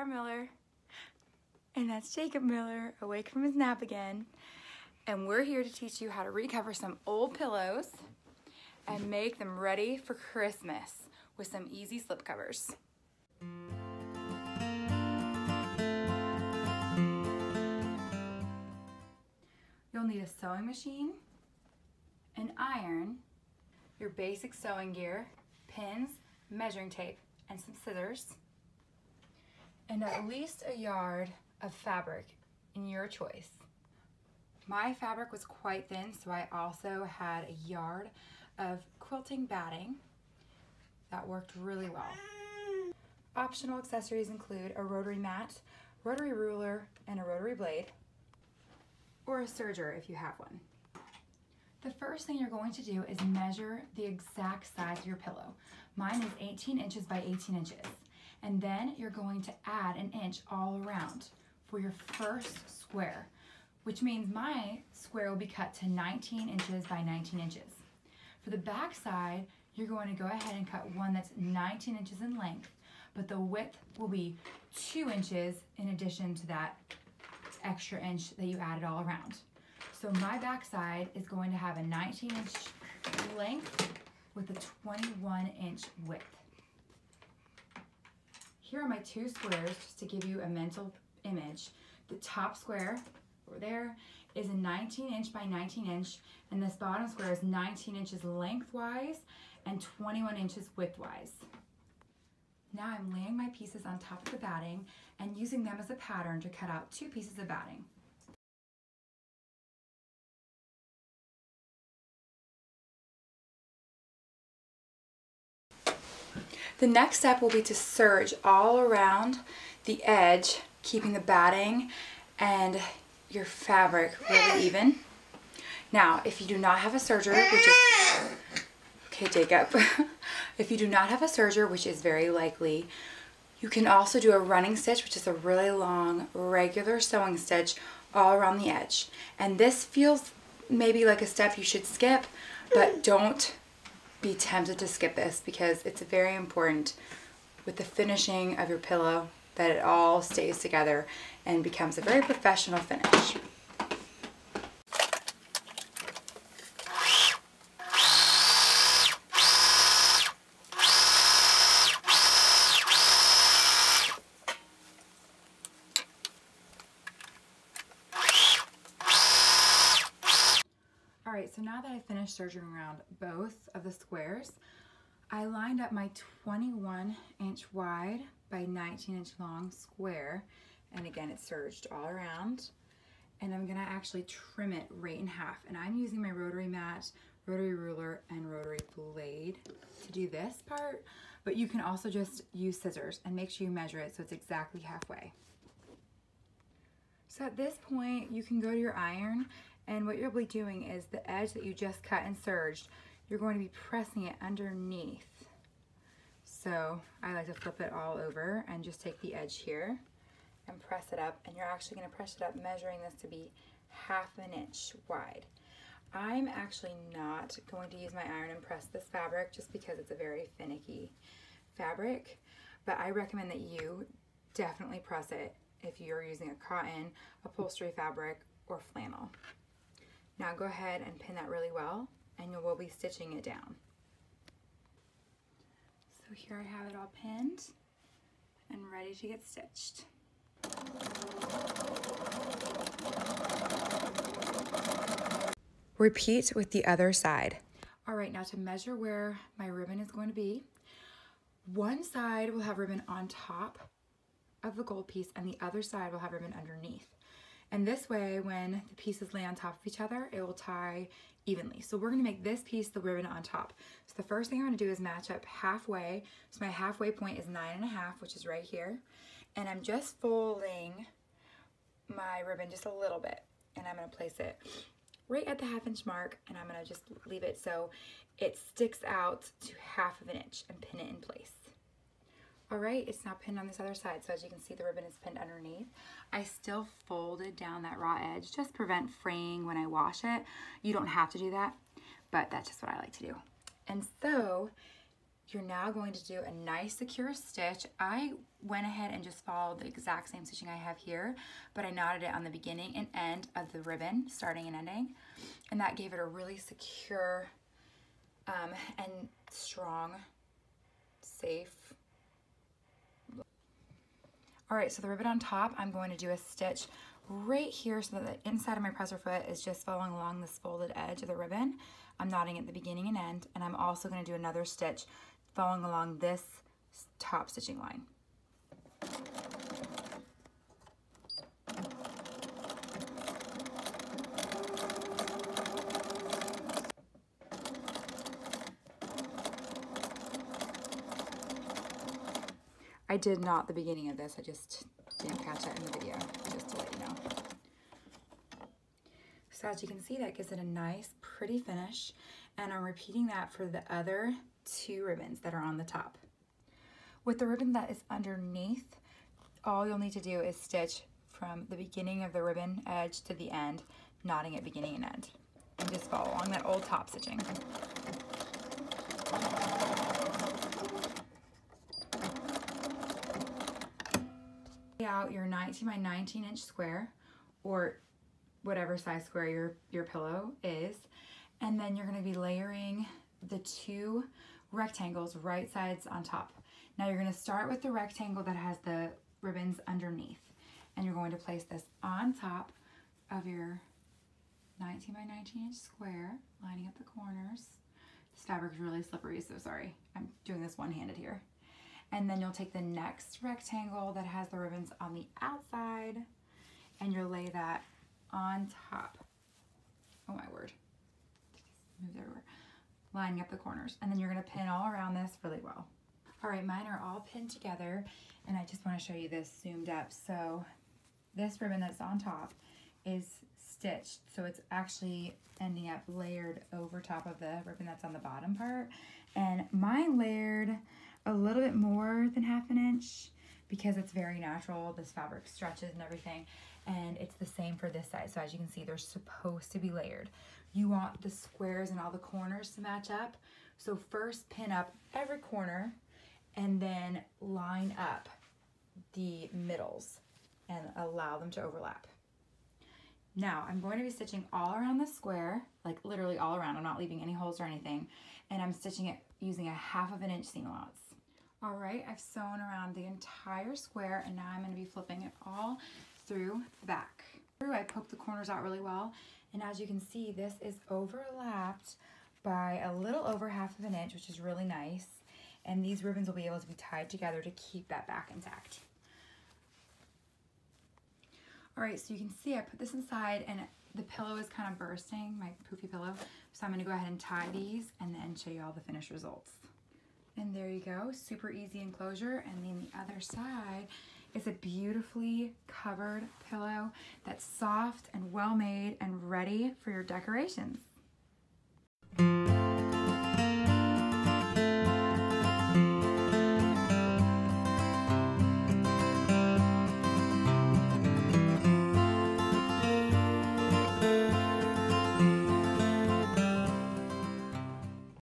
Miller. And that's Jacob Miller, awake from his nap again. And we're here to teach you how to recover some old pillows and make them ready for Christmas with some easy slipcovers. You'll need a sewing machine, an iron, your basic sewing gear, pins, measuring tape, and some scissors, and at least a yard of fabric in your choice. My fabric was quite thin, so I also had a yard of quilting batting. That worked really well. Optional accessories include a rotary mat, rotary ruler, and a rotary blade, or a serger if you have one. The first thing you're going to do is measure the exact size of your pillow. Mine is 18 inches by 18 inches. And then you're going to add an inch all around for your first square, which means my square will be cut to 19 inches by 19 inches. For the back side, you're going to go ahead and cut one that's 19 inches in length, but the width will be 2 inches in addition to that extra inch that you added all around. So my back side is going to have a 19-inch length with a 21-inch width. Here are my two squares, just to give you a mental image. The top square over there is a 19-inch by 19-inch, and this bottom square is 19 inches lengthwise and 21 inches widthwise. Now I'm laying my pieces on top of the batting and using them as a pattern to cut out 2 pieces of batting. The next step will be to serge all around the edge, keeping the batting and your fabric really even. Now, if you do not have a serger, which is, okay Jacob, if you do not have a serger, which is very likely, you can also do a running stitch, which is a really long, regular sewing stitch all around the edge. And this feels maybe like a step you should skip, but don't be tempted to skip this because it's very important with the finishing of your pillow that it all stays together and becomes a very professional finish. Alright, so now that I finished serging around both of the squares, I lined up my 21-inch wide by 19-inch long square, and again it's serged all around, and I'm going to actually trim it right in half. And I'm using my rotary mat, rotary ruler, and rotary blade to do this part, but you can also just use scissors and make sure you measure it so it's exactly halfway. So at this point you can go to your iron, and what you'll be doing is the edge that you just cut and serged, you're going to be pressing it underneath. So I like to flip it all over and just take the edge here and press it up, and you're actually going to press it up measuring this to be 1/2 inch wide. I'm actually not going to use my iron and press this fabric just because it's a very finicky fabric, but I recommend that you definitely press it if you're using a cotton, upholstery fabric, or flannel. Now go ahead and pin that really well, and you will be stitching it down. So here I have it all pinned and ready to get stitched. Repeat with the other side. All right, now to measure where my ribbon is going to be, one side will have ribbon on top of the gold piece and the other side will have ribbon underneath. And this way, when the pieces lay on top of each other, it will tie evenly. So we're gonna make this piece the ribbon on top. So the first thing I'm gonna do is match up halfway. So my halfway point is 9.5, which is right here. And I'm just folding my ribbon just a little bit. And I'm gonna place it right at the 1/2 inch mark, and I'm gonna just leave it so it sticks out to 1/2 inch and pin it in place. All right, it's now pinned on this other side, so as you can see, the ribbon is pinned underneath. I still folded down that raw edge just to prevent fraying when I wash it. You don't have to do that, but that's just what I like to do. And so You're now going to do a nice secure stitch. I went ahead and just followed the exact same stitching I have here, but I knotted it on the beginning and end of the ribbon, starting and ending, and that gave it a really secure and strong, safe. All right, so the ribbon on top, I'm going to do a stitch right here so that the inside of my presser foot is just following along this folded edge of the ribbon. I'm knotting at the beginning and end, and I'm also going to do another stitch following along this top stitching line. I did knot the beginning of this, I just didn't catch that in the video, just to let you know. So as you can see, that gives it a nice, pretty finish, and I'm repeating that for the other two ribbons that are on the top. With the ribbon that is underneath, all you'll need to do is stitch from the beginning of the ribbon edge to the end, knotting at beginning and end, and just follow along that old top stitching. Out your 19 by 19 inch square, or whatever size square your pillow is, and then you're going to be layering the two rectangles right sides on top. Now you're going to start with the rectangle that has the ribbons underneath, and you're going to place this on top of your 19 by 19 inch square, lining up the corners. This fabric is really slippery, so sorry, I'm doing this one-handed here. And then you'll take the next rectangle that has the ribbons on the outside, and you'll lay that on top. Oh my word, moves everywhere. Lining up the corners, and then you're gonna pin all around this really well. All right, mine are all pinned together, and I just wanna show you this zoomed up. So this ribbon that's on top is stitched, so it's actually ending up layered over top of the ribbon that's on the bottom part, and mine layered a little bit more than ½ inch because it's very natural. This fabric stretches and everything, and it's the same for this side. So as you can see, they're supposed to be layered. You want the squares and all the corners to match up. So first pin up every corner and then line up the middles and allow them to overlap. Now I'm going to be stitching all around the square, like literally all around. I'm not leaving any holes or anything, and I'm stitching it using a ½ inch seam allowance. All right, I've sewn around the entire square, and now I'm going to be flipping it all through the back. I poked the corners out really well, and as you can see, this is overlapped by a little over ½ inch, which is really nice, and these ribbons will be able to be tied together to keep that back intact. All right, so you can see I put this inside, and the pillow is kind of bursting, my poofy pillow, so I'm going to go ahead and tie these and then show you all the finished results. And there you go, super easy enclosure. And then the other side is a beautifully covered pillow that's soft and well made and ready for your decorations.